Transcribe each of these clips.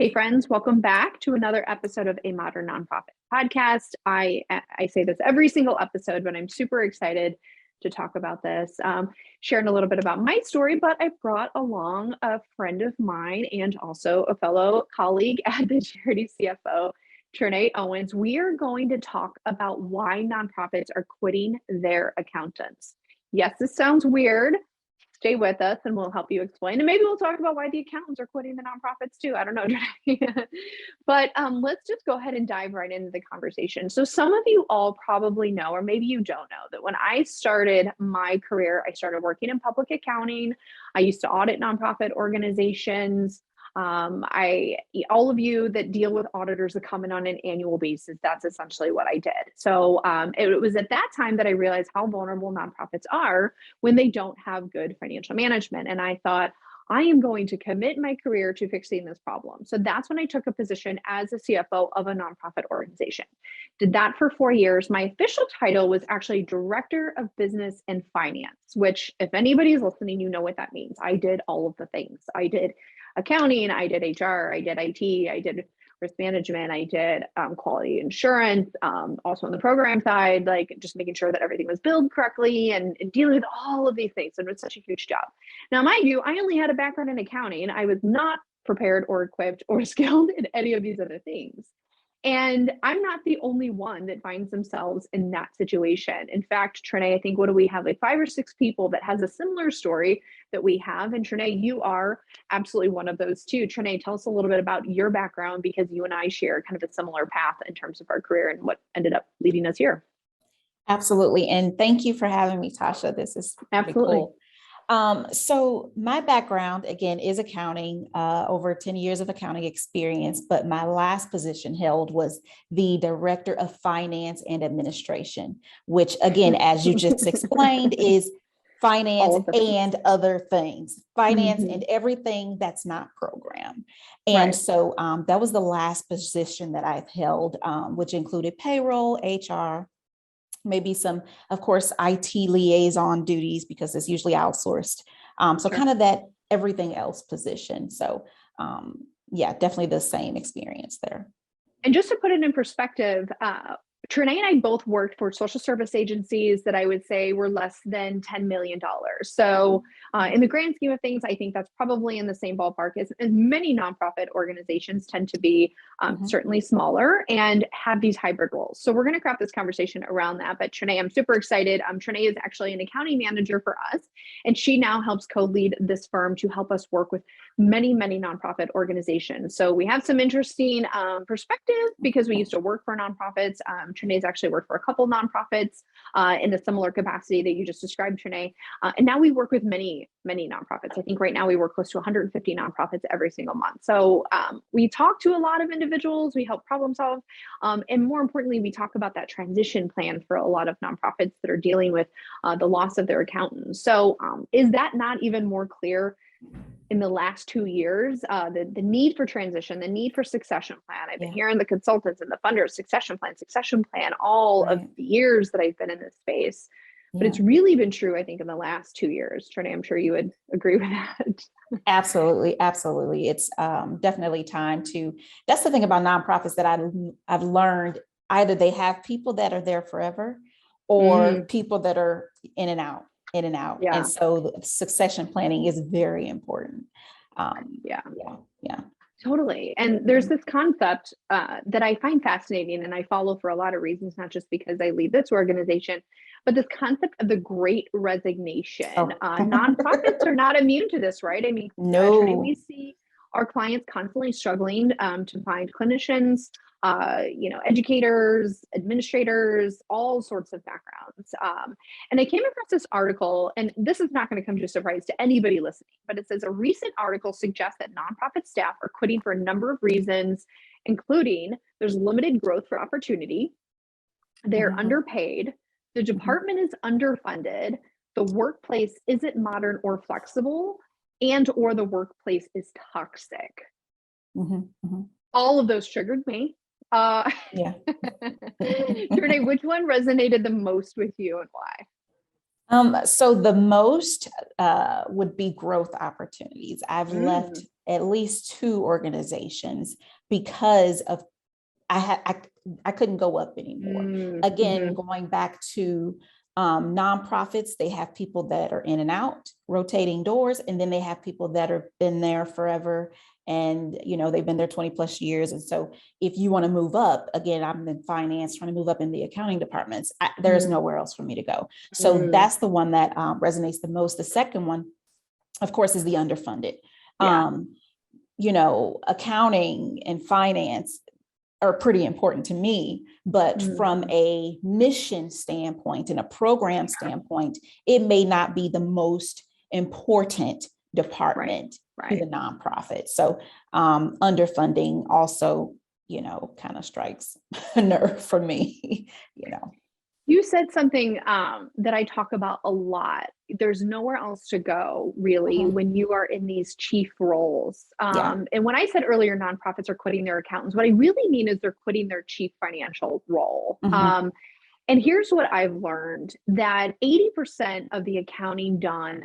Hey friends, welcome back to another episode of A Modern Nonprofit Podcast. I say this every single episode, but I'm super excited to talk about this, sharing a little bit about my story, but I brought along a friend of mine and also a fellow colleague at the Charity CFO, Triná Owens. We are going to talk about why nonprofits are quitting their accountants. Yes, this sounds weird. Stay with us and we'll help you explain. And maybe we'll talk about why the accountants are quitting the nonprofits too. I don't know. But let's just go ahead and dive right into the conversation. So some of you all probably know, or maybe you don't know, that when I started my career, I started working in public accounting. I used to audit nonprofit organizations. All of you that deal with auditors that come in on an annual basis, that's essentially what I did. So it was at that time that I realized how vulnerable nonprofits are when they don't have good financial management. And I thought, I am going to commit my career to fixing this problem. So that's when I took a position as a CFO of a nonprofit organization. Did that for 4 years. My official title was actually Director of Business and Finance, which if anybody's listening, you know what that means. I did all of the things. I did accounting, I did HR, I did IT, I did risk management, I did quality insurance, also on the program side, like just making sure that everything was billed correctly and dealing with all of these things. And it was such a huge job. Now, mind you, I only had a background in accounting. I was not prepared or equipped or skilled in any of these other things. And I'm not the only one that finds themselves in that situation. In fact, Triná, I think, what do we have? Like 5 or 6 people that has a similar story that we have. And Triná, you are absolutely one of those too. Triná, tell us a little bit about your background because you and I share kind of a similar path in terms of our career and what ended up leading us here. Absolutely. And thank you for having me, Tosha. This is absolutely cool. So my background, again, is accounting, over 10 years of accounting experience, but my last position held was the Director of Finance and Administration, which again, as you just explained, is finance and other things, finance and everything that's not program. And so that was the last position that I've held, which included payroll, HR, maybe some, of course, IT liaison duties because it's usually outsourced. So kind of that everything else position. So yeah, definitely the same experience there. And just to put it in perspective, Triná and I both worked for social service agencies that I would say were less than $10 million. So in the grand scheme of things, I think that's probably in the same ballpark as many nonprofit organizations tend to be, certainly smaller and have these hybrid roles. So we're going to craft this conversation around that. But Triná, I'm super excited. Triná is actually an accounting manager for us, and she now helps co-lead this firm to help us work with many, many nonprofit organizations. So we have some interesting perspective because we used to work for nonprofits. Triná's actually worked for a couple nonprofits in a similar capacity that you just described, Triná. And now we work with many, many nonprofits. I think right now we work close to 150 nonprofits every single month. So we talk to a lot of individuals, we help problem solve. And more importantly, we talk about that transition plan for a lot of nonprofits that are dealing with the loss of their accountants. So is that not even more clear in the last 2 years, the need for transition, the need for succession plan? I've been hearing the consultants and the funders, succession plan, all of the years that I've been in this space. But it's really been true, I think, in the last 2 years. Triná, I'm sure you would agree with that. Absolutely. Absolutely. It's definitely time to, that's the thing about nonprofits that I've learned, either they have people that are there forever or people that are in and out. And so succession planning is very important. Totally. And there's this concept that I find fascinating and I follow for a lot of reasons, not just because I lead this organization, but this concept of the great resignation. Nonprofits are not immune to this, right? I mean, we see our clients constantly struggling to find clinicians, educators, administrators, all sorts of backgrounds. And I came across this article, and this is not going to come to a surprise to anybody listening, but it says a recent article suggests that nonprofit staff are quitting for a number of reasons, including there's limited growth for opportunity, they're underpaid, the department is underfunded, the workplace isn't modern or flexible, and or the workplace is toxic. All of those triggered me. Triná, which one resonated the most with you and why? So the most would be growth opportunities. I've left at least 2 organizations because of I couldn't go up anymore. Again, going back to nonprofits, they have people that are in and out, rotating doors, and then they have people that have been there forever, and they've been there 20 plus years. And so if you want to move up, again, I'm in finance trying to move up in the accounting departments, there's nowhere else for me to go. So that's the one that resonates the most. The second one, of course, is the underfunded. Accounting and finance are pretty important to me, but from a mission standpoint and a program standpoint, it may not be the most important department to the nonprofit. So underfunding also, kind of strikes a nerve for me, You said something that I talk about a lot. There's nowhere else to go, really, when you are in these chief roles. And when I said earlier, nonprofits are quitting their accountants, what I really mean is they're quitting their chief financial role. And here's what I've learned, that 80% of the accounting done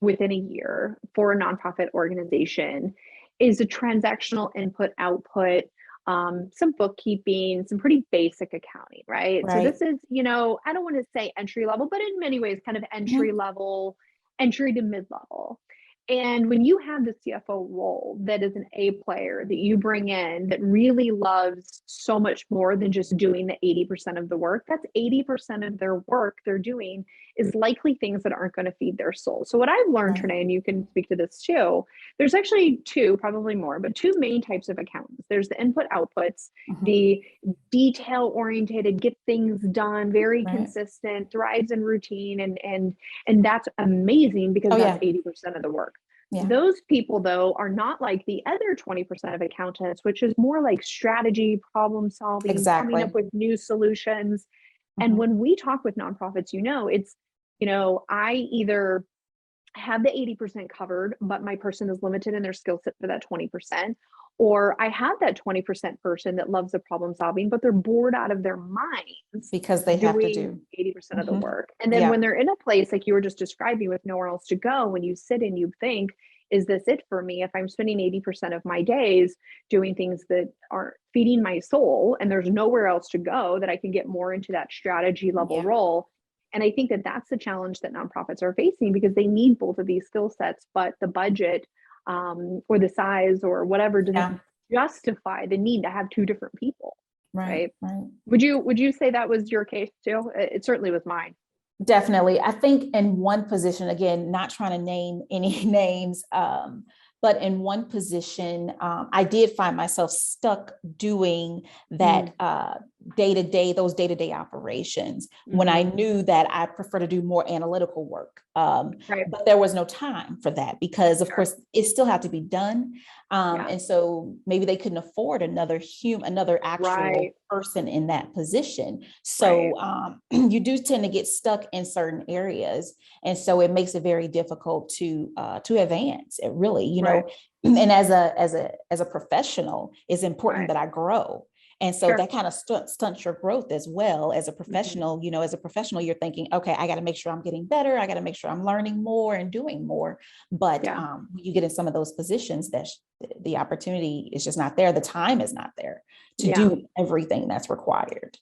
within a year for a nonprofit organization is a transactional input-output, some bookkeeping, some pretty basic accounting, right? So this is, I don't want to say entry level, but in many ways kind of entry level, entry to mid-level. And when you have the CFO role that is an A player that you bring in that really loves so much more than just doing the 80% of the work, that's 80% of their work they're doing is likely things that aren't going to feed their soul. So what I've learned, Triná, and you can speak to this too, there's actually 2, probably more, but 2 main types of accountants. There's the input outputs, the detail oriented, get things done, very consistent, thrives in routine. And that's amazing because that's 80% of the work. Those people, though, are not like the other 20% of accountants, which is more like strategy, problem solving, coming up with new solutions. And when we talk with nonprofits, it's, I either have the 80% covered, but my person is limited in their skill set for that 20%, or I have that 20% person that loves the problem solving, but they're bored out of their minds because they have to do 80% of the work. And then when they're in a place like you were just describing with nowhere else to go, when you sit and you think, is this it for me? If I'm spending 80% of my days doing things that aren't feeding my soul and there's nowhere else to go, that I can get more into that strategy level role. And I think that that's the challenge that nonprofits are facing, because they need both of these skill sets, but the budget or the size or whatever doesn't justify the need to have 2 different people. Right. Would you say that was your case too? It certainly was mine. Definitely. I think in one position, again, not trying to name any names, but in one position, I did find myself stuck doing that day-to-day, those day-to-day operations when I knew that I prefer to do more analytical work. But there was no time for that because, of course, it still had to be done. And so maybe they couldn't afford another actual person in that position. So you do tend to get stuck in certain areas. And so it makes it very difficult to advance. It really, and as a professional, it's important that I grow. And so that kind of stunts your growth as well as a professional. As a professional, you're thinking, okay, I got to make sure I'm getting better. I got to make sure I'm learning more and doing more. But you get in some of those positions that the opportunity is just not there. The time is not there to do everything that's required.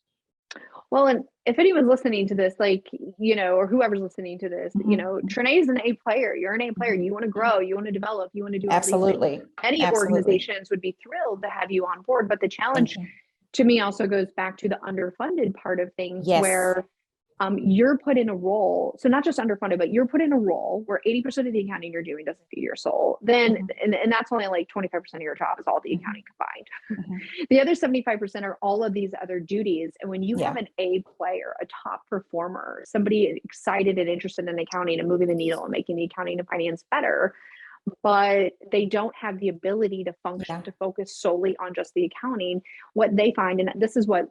Well, and if anyone's listening to this, or whoever's listening to this, Triná is an A player. You're an A player. You want to grow, you want to develop, you want to do Absolutely. Any organizations would be thrilled to have you on board. But the challenge to me also goes back to the underfunded part of things where you're put in a role. So not just underfunded, but you're put in a role where 80% of the accounting you're doing doesn't feed your soul. Then, and that's only like 25% of your job is all the accounting combined. The other 75% are all of these other duties. And when you have an A player, a top performer, somebody excited and interested in accounting and moving the needle and making the accounting and finance better, but they don't have the ability to function, to focus solely on just the accounting, what they find, and this is what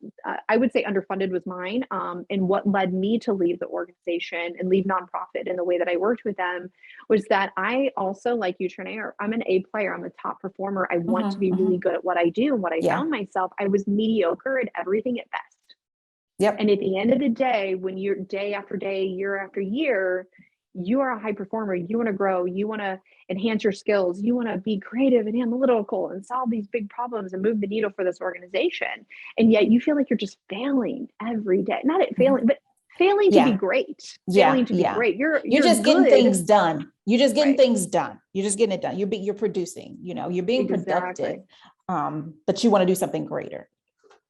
I would say underfunded was mine, and what led me to leave the organization and leave nonprofit in the way that I worked with them, was that I also, like you, Triná, I'm an A player, I'm a top performer, I want to be really good at what I do, and what I found myself, I was mediocre at everything at best. And at the end of the day, when you're day after day, year after year, you are a high performer, you want to grow, you want to enhance your skills, you want to be creative and analytical and solve these big problems and move the needle for this organization. And yet you feel like you're just failing every day. Not at failing, but failing to be great. Failing to be great. You're just getting good. things done. You're just getting Right. things done. You're just getting it done. You're producing, you're being productive, but you want to do something greater.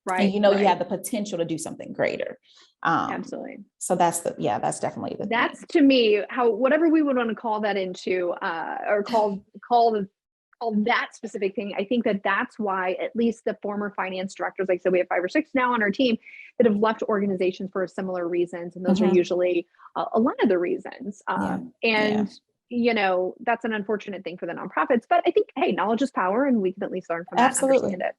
Right. And you have the potential to do something greater. Absolutely. So that's definitely that's to me how, whatever we would want to call that into, or call that specific thing. I think that's why at least the former finance directors, like I said, we have 5 or 6 now on our team that have left organizations for similar reasons. And those are usually a lot of the reasons. And that's an unfortunate thing for the nonprofits, but I think, hey, knowledge is power, and we can at least learn from that and understand it.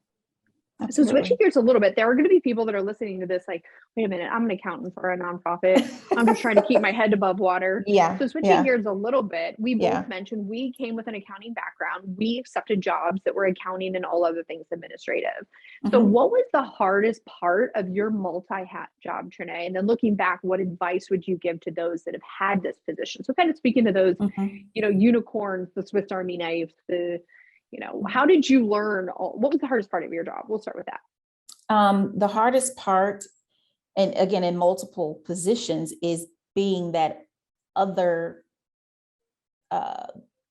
So switching gears a little bit, there are going to be people that are listening to this like, wait a minute, I'm an accountant for a nonprofit. I'm just trying to keep my head above water. So switching gears a little bit, we both mentioned we came with an accounting background. We accepted jobs that were accounting and all other things administrative. So what was the hardest part of your multi-hat job, Triná? And then looking back, what advice would you give to those that have had this position? So kind of speaking to those, unicorns, the Swiss Army knife, how did you learn? What was the hardest part of your job? We'll start with that. The hardest part, and again, in multiple positions, is being that other,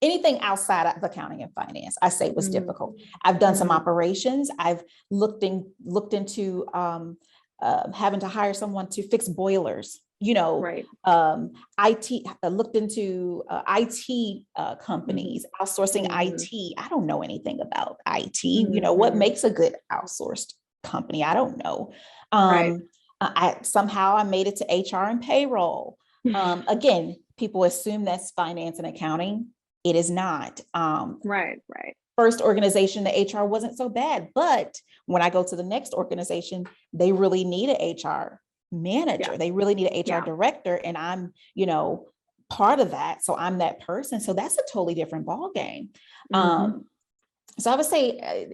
anything outside of accounting and finance, I say was difficult. I've done some operations. I've looked into having to hire someone to fix boilers. IT, looked into IT companies, outsourcing IT. I don't know anything about IT. What makes a good outsourced company? I don't know. I made it to HR and payroll. Again, people assume that's finance and accounting. It is not. First organization, the HR wasn't so bad, but when I go to the next organization, they really need an HR manager. They really need an HR director. And I'm, part of that. So I'm that person. So that's a totally different ball game. So I would say,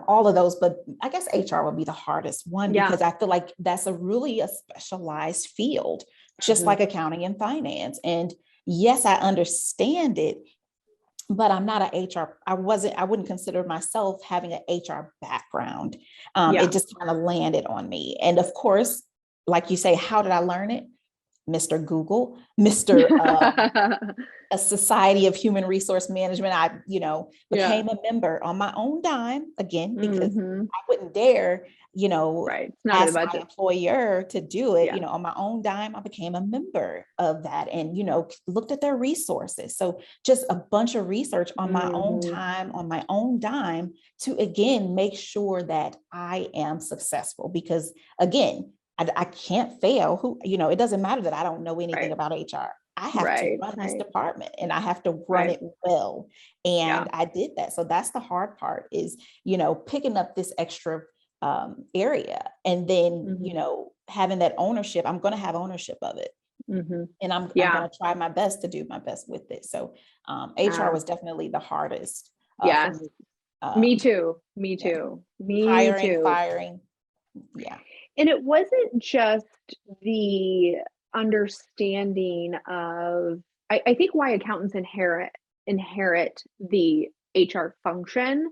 all of those, but I guess HR would be the hardest one because I feel like that's a specialized field, just like accounting and finance. And yes, I understand it, but I'm not an HR. I wouldn't consider myself having an HR background. It just kind of landed on me. And of course, like you say, how did I learn it? Mr. Google, Mr. A Society of Human Resource Management. I, became a member on my own dime again, because I wouldn't dare, ask my employer to do it, on my own dime. I became a member of that and, looked at their resources. So just a bunch of research on my own time, on my own dime to, again, make sure that I am successful, because again, I can't fail. It doesn't matter that I don't know anything about HR. I have to run this department and I have to run it well. And I did that. So that's the hard part is, picking up this extra area and then, having that ownership. I'm going to have ownership of it. And I'm going to try my best to do my best with it. So HR was definitely the hardest. Me too. Hiring, firing. Yeah. And it wasn't just the understanding of, I think why accountants inherit the HR function.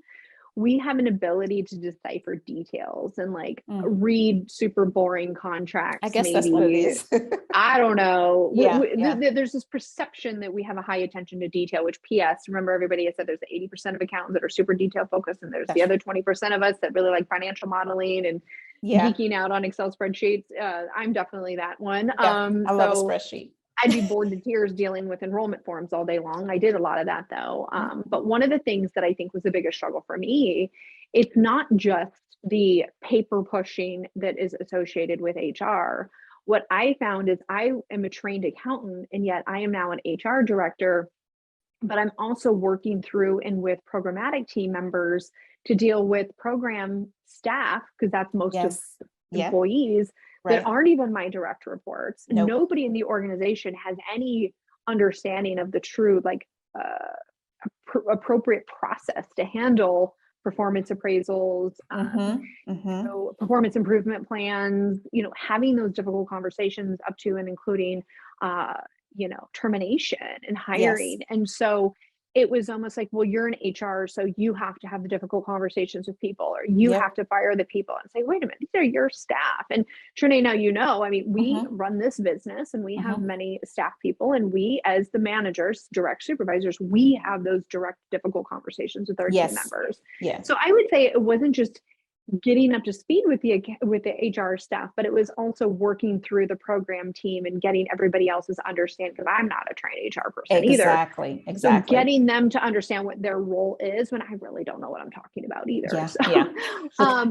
We have an ability to decipher details and read super boring contracts. I guess that's what it is. I don't know. There's this perception that we have a high attention to detail, which PS, remember everybody has said there's 80% of accountants that are super detail focused, and there's the other 20% of us that really like financial modeling and geeking out on Excel spreadsheets. I'm definitely that one. I love a spreadsheet. I'd be bored to tears dealing with enrollment forms all day long. I did a lot of that though. But one of the things that I think was the biggest struggle for me, it's not just the paper pushing that is associated with HR. What I found is I am a trained accountant, and yet I am now an HR director, but I'm also working through and with programmatic team members to deal with program staff, because that's most of employees that aren't even my direct reports. Nope. Nobody in the organization has any understanding of the true appropriate process to handle performance appraisals, performance improvement plans, having those difficult conversations up to and including termination and Yes. hiring. And so it was almost like, well, you're in HR, so you have to have the difficult conversations with people, or you Yep. have to fire the people, and say, wait a minute, these are your staff. And Triná, now, I mean, we run this business and we have many staff people, and we, as the managers, direct supervisors, we have those direct, difficult conversations with our team members. Yes. So I would say it wasn't just getting up to speed with the HR staff, but it was also working through the program team and getting everybody else's understanding, because I'm not a trained HR person either. Exactly. So getting them to understand what their role is when I really don't know what I'm talking about either.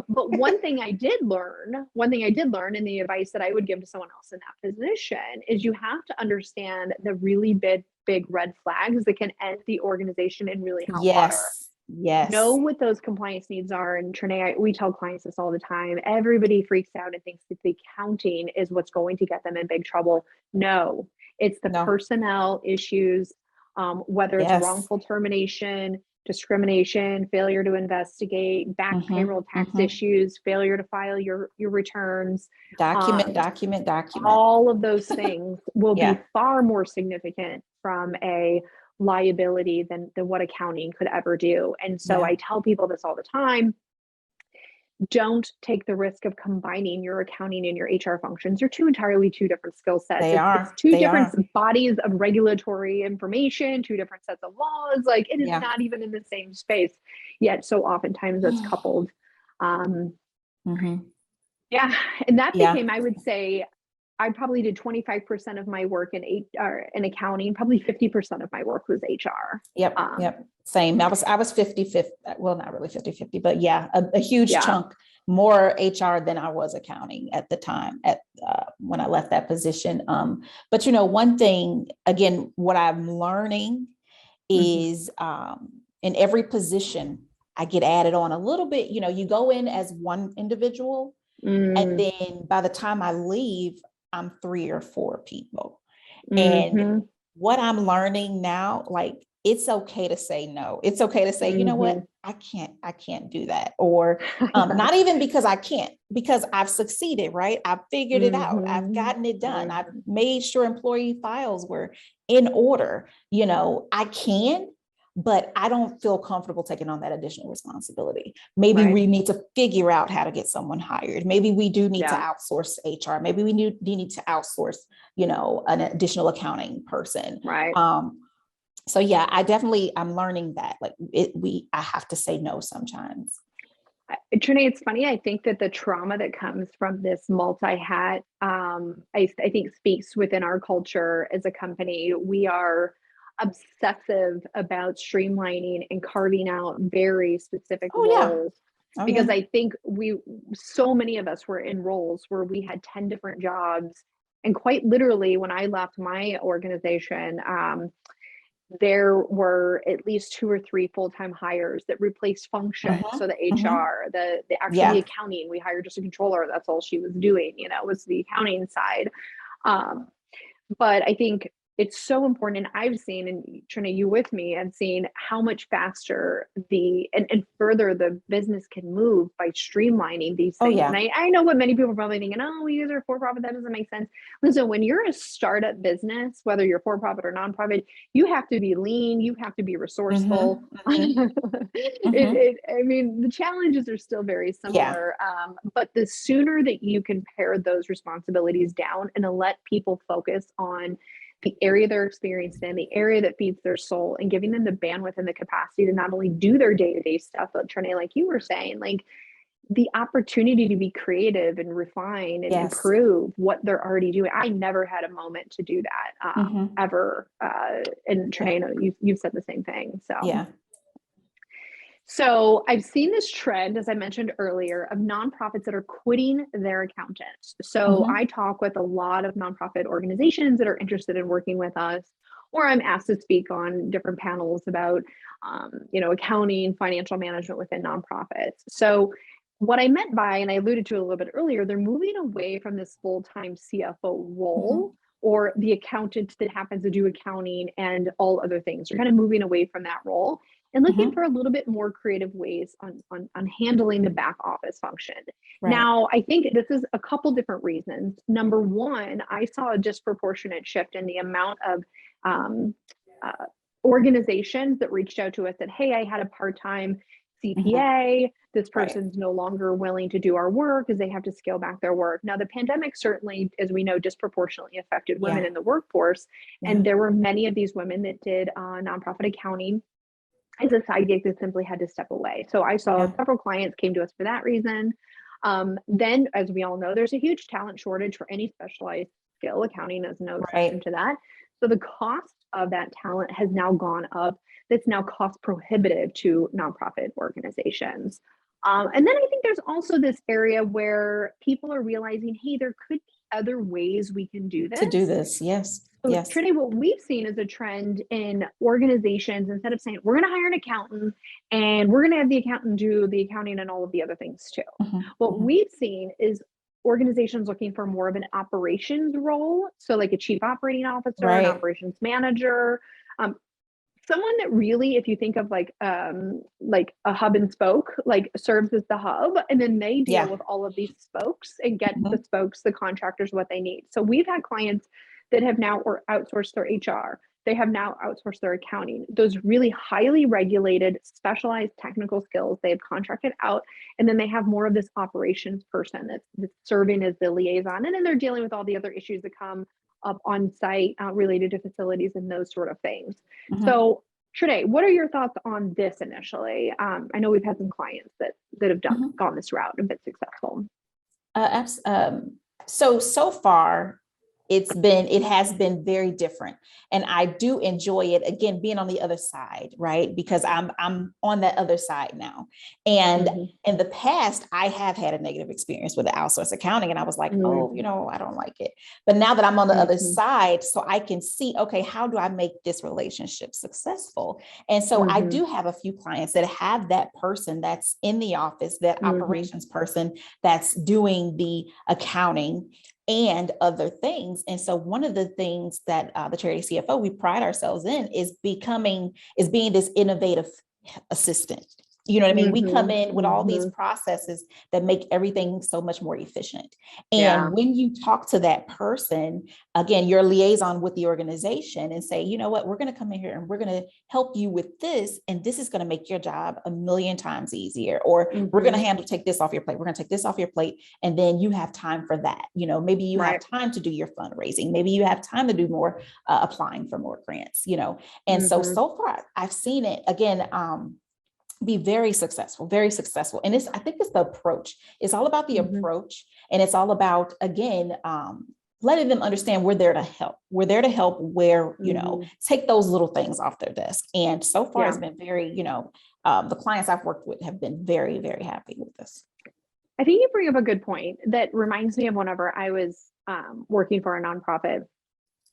But one thing I did learn, and the advice that I would give to someone else in that position, is you have to understand the really big red flags that can end the organization in really hot water. Yes. Know what those compliance needs are. And Triná, we tell clients this all the time. Everybody freaks out and thinks that the accounting is what's going to get them in big trouble. No, it's the personnel issues, whether it's wrongful termination, discrimination, failure to investigate, back payroll tax issues, failure to file your returns. Document. All of those things will be far more significant from a liability than what accounting could ever do. And so I tell people this all the time: don't take the risk of combining your accounting and your HR functions. You're two different skill sets. It's two different bodies of regulatory information, two different sets of laws. Like, it is not even in the same space, yet so oftentimes it's coupled. And that became, I would say, I probably did 25% of my work in accounting. Probably 50% of my work was HR. Yep. Same. I was 50-50. Well, not really 50-50, but a huge chunk more HR than I was accounting at the time when I left that position. But one thing, again, what I'm learning is in every position I get added on a little bit. You go in as one individual, and then by the time I leave, I'm 3 or 4 people. And what I'm learning now, like, it's okay to say no. It's okay to say, you know what, I can't do that. Or not even because I can't, because I've succeeded, right? I've figured it out. I've gotten it done. I've made sure employee files were in order. I can, but I don't feel comfortable taking on that additional responsibility. Maybe we need to figure out how to get someone hired. Maybe we do need to outsource HR. Maybe we need to outsource, an additional accounting person. Right. So I'm learning that, like, I have to say no sometimes. Triná, it's funny. I think that the trauma that comes from this multi-hat, I think speaks within our culture as a company. We are obsessive about streamlining and carving out very specific roles. Because I think so many of us were in roles where we had 10 different jobs. And quite literally, when I left my organization, there were at least 2 or 3 full-time hires that replaced function. So the HR, the accounting, we hired just a controller. That's all she was doing, was the accounting side. But I think it's so important. And I've seen, and Triná, you with me, I've seen how much faster and further the business can move by streamlining these things. And I know what many people are probably thinking, oh, we use our for-profit, that doesn't make sense. Listen, when you're a startup business, whether you're for-profit or nonprofit, you have to be lean, you have to be resourceful. I mean, the challenges are still very similar, but the sooner that you can pare those responsibilities down and let people focus on the area they're experienced in, the area that feeds their soul, and giving them the bandwidth and the capacity to not only do their day-to-day stuff, but Triná, like you were saying, like the opportunity to be creative and refine and improve what they're already doing. I never had a moment to do that ever. And Triná, you've said the same thing. So I've seen this trend, as I mentioned earlier, of nonprofits that are quitting their accountants. So I talk with a lot of nonprofit organizations that are interested in working with us, or I'm asked to speak on different panels about, accounting, financial management within nonprofits. So what I meant by, and I alluded to a little bit earlier, they're moving away from this full-time CFO role or the accountant that happens to do accounting and all other things. They're kind of moving away from that role. and looking Mhm. for a little bit more creative ways on handling the back office function. Right. Now, I think this is a couple different reasons. Number one, I saw a disproportionate shift in the amount of um, uh, organizations that reached out to us that, hey, I had a part-time Mhm. CPA. This Right. person's no longer willing to do our work because they have to scale back their work. Now, the pandemic certainly, as we know, disproportionately affected women Yeah. in the workforce. Yeah. And there were many of these women that did nonprofit accounting as a side gig that simply had to step away. So I saw Yeah. several clients came to us for that reason. Then, as we all know, there's a huge talent shortage for any specialized skill. Accounting is no exception Right. to that. So the cost of that talent has now gone up. That's now cost prohibitive to nonprofit organizations. And then I think there's also this area where people are realizing, hey, there could be other ways we can do To do this. this. Yes. So, Yes. Trinity, what we've seen is a trend in organizations, instead of saying, we're going to hire an accountant and we're going to have the accountant do the accounting and all of the other things too. Mhm. What Mhm. we've seen is organizations looking for more of an operations role. So, like a chief operating officer, an Right. operations manager, um, someone that really, if you think of like a hub and spoke, like serves as the hub, and then they deal Yeah. with all of these spokes and get the Mhm. spokes, the contractors, what they need. So we've had clients that have now or outsourced their HR. They have now outsourced their accounting. Those really highly regulated, specialized technical skills they've contracted out, and then they have more of this operations person that's serving as the liaison, and then they're dealing with all the other issues that come up on site related to facilities and those sort of things. Mhm. So, Trinae, what are your thoughts on this initially? I know we've had some clients that have Mhm. gone this route and been successful. So far, it has been very different. And I do enjoy it, again, being on the other side, right? Because I'm on that other side now. And Mm-hmm. in the past, I have had a negative experience with the outsourced accounting. And I was like, oh, Mm-hmm. I don't like it. But now that I'm on the other Mm-hmm. side, so I can see, okay, how do I make this relationship successful? And so I Mm-hmm. do have a few clients that have that person that's in the office, that Mm-hmm. operations person that's doing the accounting and other things. And so one of the things that the Charity CFO, we pride ourselves in is being this innovative assistant. You know what I mean? We come Mm-hmm. in with all these Mm-hmm. processes that make everything so much more efficient. And Yeah. when you talk to that person, again, your liaison with the organization and say, you know what, we're going to come in here and we're going to help you with this. And this is going to make your job a million times easier. Or we're going Mm-hmm. to take this off your plate. We're going to take this off your plate. And then you have time for that. Maybe you have Right. time to do your fundraising. Maybe you have time to do more applying for more grants. And so, Mm-hmm. so far I've seen it again, be very successful, very successful. And I think it's the approach. It's all about the Mm-hmm. approach. And it's all about, again, letting them understand we're there to help. We're there to help where, Mm-hmm. take those little things off their desk. And so far Yeah. it's been very, the clients I've worked with have been very, very happy with this. I think you bring up a good point that reminds me of whenever I was working for a nonprofit.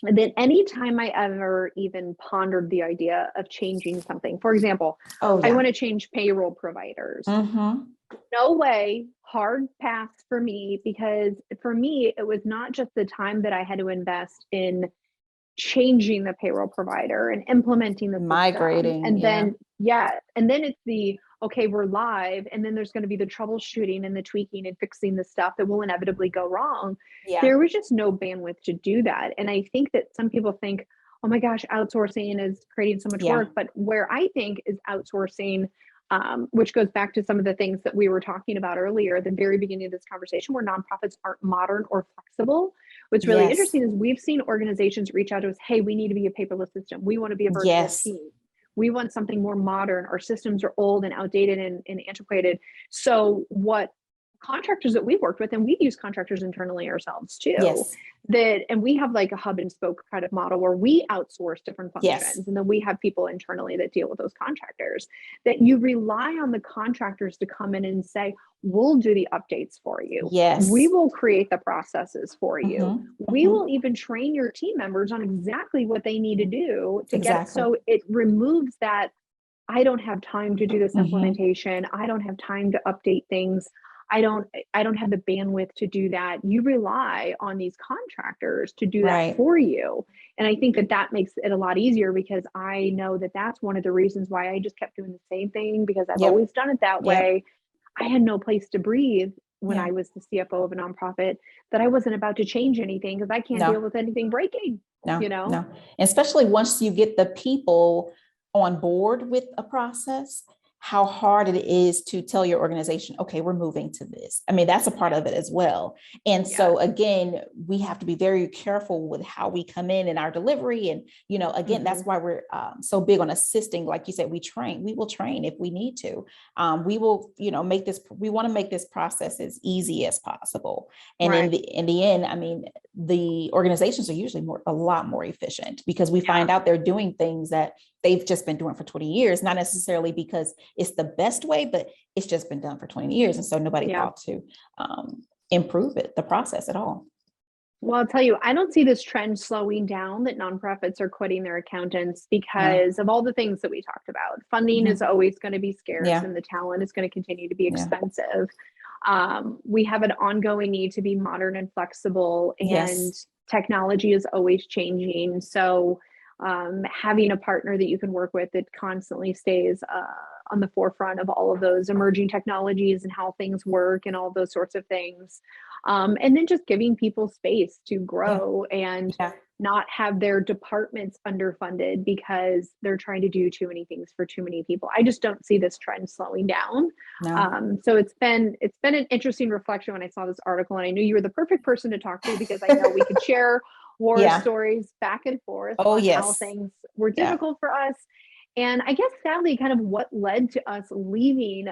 And then anytime I ever even pondered the idea of changing something, for example, Oh, I yeah. want to change payroll providers. Mm-hmm. No way, hard pass for me, because for me, it was not just the time that I had to invest in changing the payroll provider and implementing the system. Migrating. And Yeah. then, yeah, and then it's okay, we're live. And then there's going to be the troubleshooting and the tweaking and fixing the stuff that will inevitably go wrong. Yeah. There was just no bandwidth to do that. And I think that some people think, oh my gosh, outsourcing is creating so much Yeah. work. But where I think is outsourcing, which goes back to some of the things that we were talking about earlier at the very beginning of this conversation, where nonprofits aren't modern or flexible. What's really Yes. interesting is we've seen organizations reach out to us, hey, we need to be a paperless system. We want to be a virtual Yes. team. We want something more modern. Our systems are old and outdated and antiquated. So what contractors that we've worked with, and we've used contractors internally ourselves too, Yes. and we have like a hub and spoke kind of model where we outsource different Yes. functions. And then we have people internally that deal with those contractors, that you rely on the contractors to come in and say, we'll do the updates for you. We Yes. will create the processes for you. Mm-hmm. We Mm-hmm. will even train your team members on exactly what they need to do to get it. Exactly. So it removes that I don't have time to do this Mm-hmm. implementation. I don't have time to update things. I don't have the bandwidth to do that. You rely on these contractors to do that Right. for you. And I think that that makes it a lot easier, because I know that that's one of the reasons why I just kept doing the same thing, because I've Yep. always done it that Yep. way. I had no place to breathe when Yeah. I was the CFO of a nonprofit, that I wasn't about to change anything, because I can't No. deal with anything breaking, No, you know? no. Especially once you get the people on board with a process, how hard it is to tell your organization, okay, we're moving to this. I mean, that's a part of it as well. And so again, we have to be very careful with how we come in our delivery. And, again, that's why we're so big on assisting. Like you said, we will train if we need to. We will, we want to make this process as easy as possible. And Right. in the end, I mean, the organizations are usually a lot more efficient, because we find out they're doing things that they've just been doing for 20 years, not necessarily because it's the best way, but it's just been done for 20 years. And so nobody thought to improve the process at all. Well, I'll tell you, I don't see this trend slowing down, that nonprofits are quitting their accountants, because of all the things that we talked about. Funding is always going to be scarce, and the talent is going to continue to be expensive. We have an ongoing need to be modern and flexible, and technology is always changing. So having a partner that you can work with that constantly stays on the forefront of all of those emerging technologies and how things work and all those sorts of things. And then just giving people space to grow and not have their departments underfunded because they're trying to do too many things for too many people. I just don't see this trend slowing down. No. So it's been an interesting reflection when I saw this article, and I knew you were the perfect person to talk to, because I know we could share war stories back and forth on how things were difficult for us. And I guess sadly, kind of what led to us leaving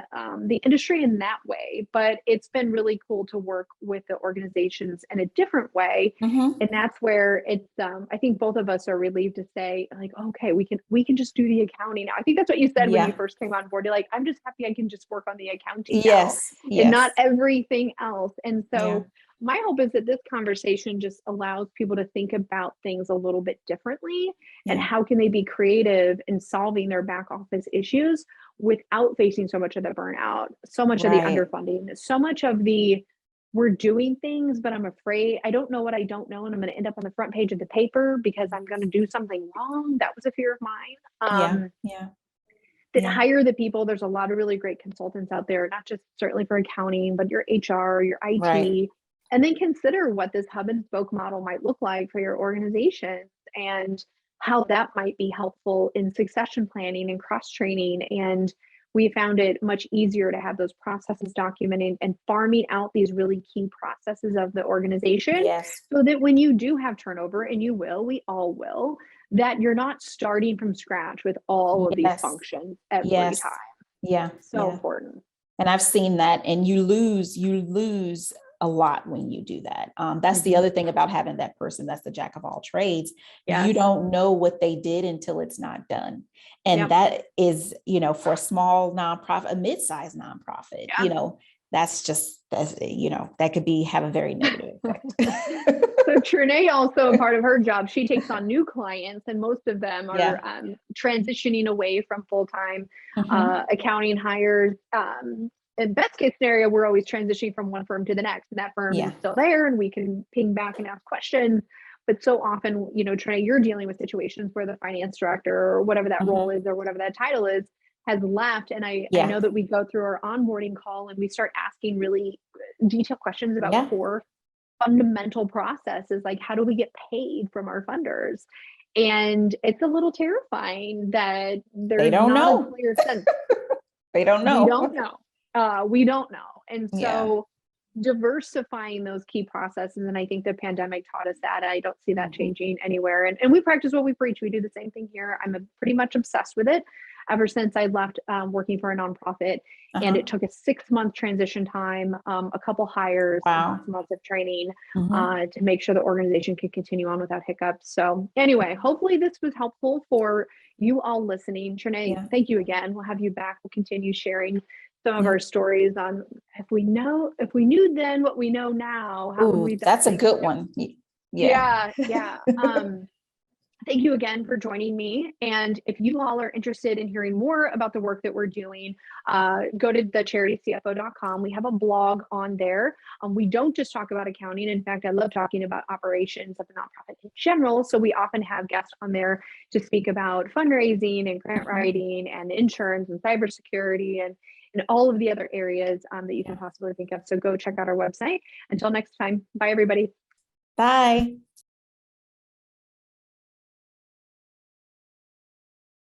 the industry in that way. But it's been really cool to work with the organizations in a different way. And that's where it's, I think both of us are relieved to say, like, okay, we can just do the accounting now. I think that's what you said when you first came on board. You're like, I'm just happy I can just work on the accounting now and not everything else. And so my hope is that this conversation just allows people to think about things a little bit differently, and how can they be creative in solving their back office issues without facing so much of the burnout, so much of the underfunding, so much of the we're doing things, but I'm afraid I don't know what I don't know, and I'm going to end up on the front page of the paper because I'm going to do something wrong. That was a fear of mine. That hire the people. There's a lot of really great consultants out there, not just certainly for accounting, but your HR, your IT. And then consider what this hub and spoke model might look like for your organization, and how that might be helpful in succession planning and cross training. And we found it much easier to have those processes documented and farming out these really key processes of the organization, so that when you do have turnover, and we all will, that you're not starting from scratch with all of these functions every time. So important. And I've seen that, and you lose a lot when you do that. That's the other thing about having that person that's the jack of all trades. You don't know what they did until it's not done. And that is, for a small nonprofit, a mid-sized nonprofit, that could have a very negative effect. So Triná, also a part of her job, she takes on new clients, and most of them are transitioning away from full-time accounting hires. In best case scenario, we're always transitioning from one firm to the next, and that firm is still there, and we can ping back and ask questions. But so often, Triná, you're dealing with situations where the finance director, or whatever that role is, or whatever that title is, has left. And I know that we go through our onboarding call and we start asking really detailed questions about core fundamental processes, like how do we get paid from our funders? And it's a little terrifying that there's not a clear sense. They don't know. We don't know. We don't know. And so diversifying those key processes, and I think the pandemic taught us that. I don't see that changing anywhere. And we practice what we preach. We do the same thing here. I'm pretty much obsessed with it ever since I left working for a nonprofit. And it took a 6-month transition time, a couple hires, months of training to make sure the organization could continue on without hiccups. So anyway, hopefully this was helpful for you all listening. Triná, thank you again. We'll have you back. We'll continue sharing some of our stories on if we knew then what we know now, how would we? That's a good one. Yeah. Thank you again for joining me. And if you all are interested in hearing more about the work that we're doing, go to the charitycfo.com. We have a blog on there. We don't just talk about accounting. In fact, I love talking about operations of a nonprofit in general. So we often have guests on there to speak about fundraising and grant writing and insurance and cybersecurity and all of the other areas that you can possibly think of. So go check out our website. Until next time, bye everybody. Bye.